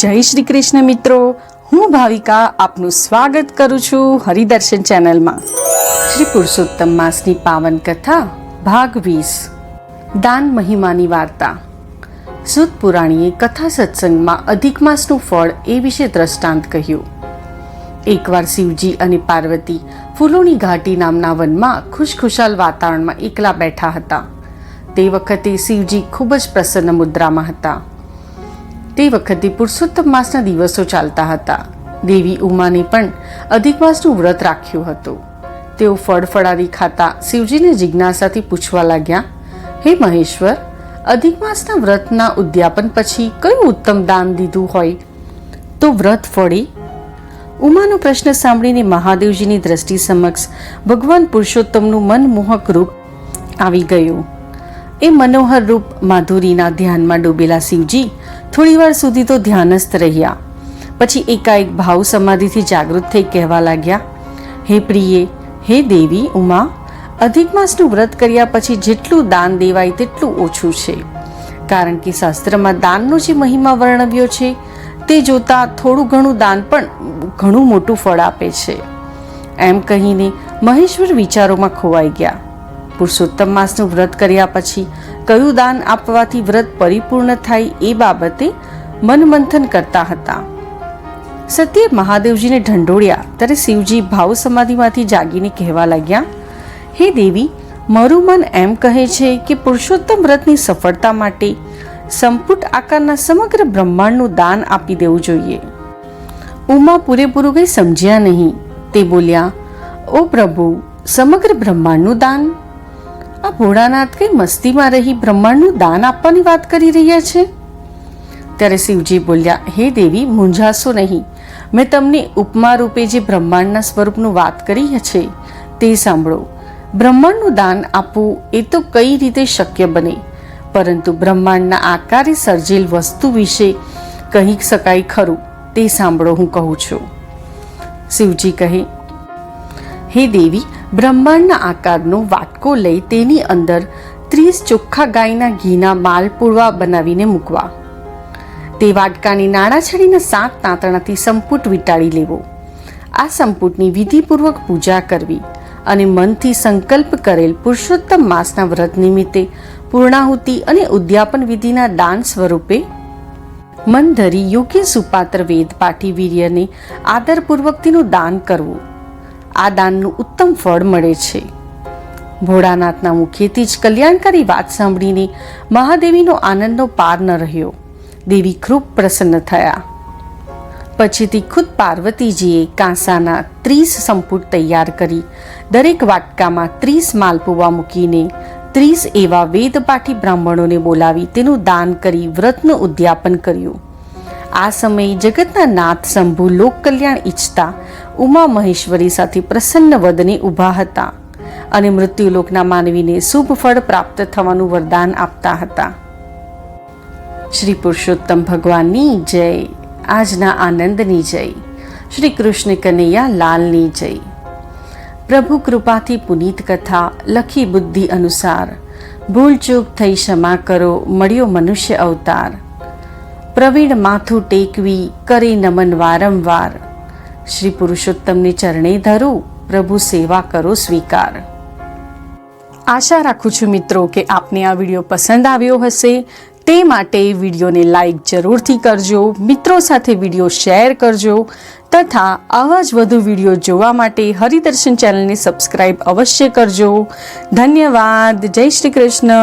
જય શ્રી કૃષ્ણ મિત્રો, હું ભાવિકા આપનું સ્વાગત કરું છું હરિદર્શન ચેનલમાં। શ્રી પુરુષોત્તમ માસની પાવન કથા ભાગ 20 દાન મહિમાની વાર્તા। સુત પુરાણીએ કથા સત્સંગમાં અધિક માસનું ફળ એ વિશે દ્રષ્ટાંત કહ્યું। એકવાર શિવજી અને પાર્વતી ફૂલોની ઘાટી નામના વનમાં ખુશખુશાલ વાતાવરણમાં એકલા બેઠા હતા। તે વખતે શિવજી ખૂબ જ પ્રસન્ન મુદ્રામાં હતા। તે વખતે પુરુષોત્તમ માસના દિવસો ચાલતા હતા। દેવી ઉમાને પણ અધિક માસનું વ્રત રાખ્યું હતું। તેઓ ફળફળાદી ખાતા શિવજીને જિજ્ઞાસાથી પૂછવા લાગ્યા, હે મહેશ્વર, અધિક માસના વ્રતના ઉદ્યાપન પછી કયું ઉત્તમ દાન દીધું હોય તો વ્રત ફળે? ઉમાનો પ્રશ્ન સાંભળીને મહાદેવજીની દ્રષ્ટિ સમક્ષ ભગવાન પુરુષોત્તમનું મનમોહક રૂપ આવી ગયું। એ મનોહર રૂપ માધુરીના ધ્યાનમાં ડૂબેલા શિવજી થોડીવાર સુધી તો ધ્યાનસ્થ રહ્યા। પછી એકાએક ભાવ સમાધિથી જાગૃત થઈ કહેવા લાગ્યા, હે પ્રિયે, હે દેવી ઉમા, અધિક માસનું વ્રત કર્યા પછી જેટલું દાન દેવાય તેટલું ઓછું છે, કારણ કે શાસ્ત્રમાં દાનનો જે મહિમા વર્ણવ્યો છે તે જોતા થોડું ઘણું દાન પણ ઘણું મોટું ફળ આપે છે। એમ કહીને મહેશ્વર વિચારોમાં ખોવાઈ ગયા। પુરુષોત્તમ માસનું વ્રત કર્યા પછી કયું દાન આપવાથી વ્રત પરિપૂર્ણ થાય એ બાબતે મનમંથન કરતા હતા। સત્યે મહાદેવજીને ઢંઢોળ્યા ત્યારે શિવજી ભાવ સમાધિમાંથી જાગીને કહેવા લાગ્યા, હે દેવી, મારું મન એમ કહે છે કે પુરુષોત્તમ વ્રતની સફળતા માટે સંપુટ આકારના સમગ્ર બ્રહ્માંડનું દાન આપી દેવું જોઈએ। ઉમા પૂરેપૂરું કંઈ સમજ્યા નહીં। તે બોલ્યા, ઓ પ્રભુ, સમગ્ર બ્રહ્માંડનું દાન? આ ભોળાનાથ કઈ મસ્તીમાં રહી બ્રહ્માંડનું દાન આપવાની વાત કરી રહ્યા છે? ત્યારે શિવજી બોલ્યા, હે દેવી, મૂંઝાશો નહીં। મેં તમને ઉપમા રૂપે જે બ્રહ્માંડના સ્વરૂપનું વાત કરી છે તે સાંભળો। બ્રહ્માંડનું દાન આપવું એ તો કઈ રીતે શક્ય બને, પરંતુ બ્રહ્માંડના આકારે સર્જેલ વસ્તુ વિશે કહી શકાય ખરું, તે સાંભળો, હું કહું છું। શિવજી કહે, હે દેવી, બ્રહ્માંડના આકારનો વાટકો લઈ તેની અંદર 30 ચોખ્ખા ગાયના ઘીના માલપુડવા બનાવીને મૂકવા। તે વાટકાની નાળાછડીના 7 તાંતણાથી સંપુટ વીંટાળી લેવો। આ સંપુટની વિધિપૂર્વક પૂજા કરવી અને મનથી સંકલ્પ કરેલ પુરુષોત્તમ માસના વ્રત નિમિત્તે પૂર્ણાહુતિ અને ઉદ્યાપન વિધિના દાન સ્વરૂપે મન ધરી યોગ્ય સુપાત્ર વેદપાઠી વીર્યને આદરપૂર્વક તેનું દાન કરવું। આ દાનનું ઉત્તમ ફળ મળે છે। ભોળાનાથના મુખેથી જ કલ્યાણકારી વાત સાંભળીને મહાદેવીનો આનંદનો પાર ન રહ્યો। દેવી ખૂબ પ્રસન્ન થયા। પછીથી ખુદ પાર્વતીજીએ કાંસાના 30 સંપુટ તૈયાર કરી દરેક વાટકામાં 30 માલપુવા મૂકીને 30 એવા વેદપાઠી બ્રાહ્મણોને બોલાવી તેનું દાન કરી વ્રતનું ઉદ્યાપન કર્યું। આ સમયે જગતના નાથ શંભુ લોક કલ્યાણ ઈચ્છતા ઉમા મહેશ્વરી સાથે પ્રસન્ન વદને ઊભા હતા અને મૃત્યુલોકના માનવીને શુભ ફળ પ્રાપ્ત થવાનું વરદાન આપતા હતા। શ્રી પુરુષોત્તમ ભગવાનની જય, આજના આનંદની જય, શ્રી કૃષ્ણ કનૈયા લાલની જય। પ્રભુ કૃપાથી પુનીત કથા લખી બુદ્ધિ અનુસાર, ભૂલચૂક થઈ ક્ષમા કરો, મળ્યો મનુષ્ય અવતાર। પ્રવીણ માથું ટેકવી કરે નમન વારંવાર, શ્રી પુરુષોત્તમને ચરણે ધરું, પ્રભુ સેવા કરો સ્વીકાર। આશા રાખું છું મિત્રો કે આપને આ વિડીયો પસંદ આવ્યો હશે। તે માટે વિડીયોને લાઈક જરૂરથી કરજો, મિત્રો સાથે વિડીયો શેર કરજો તથા આવા જ વધુ વિડીયો જોવા માટે હરિદર્શન ચેનલને સબસ્ક્રાઈબ અવશ્ય કરજો। ધન્યવાદ। જય શ્રી કૃષ્ણ।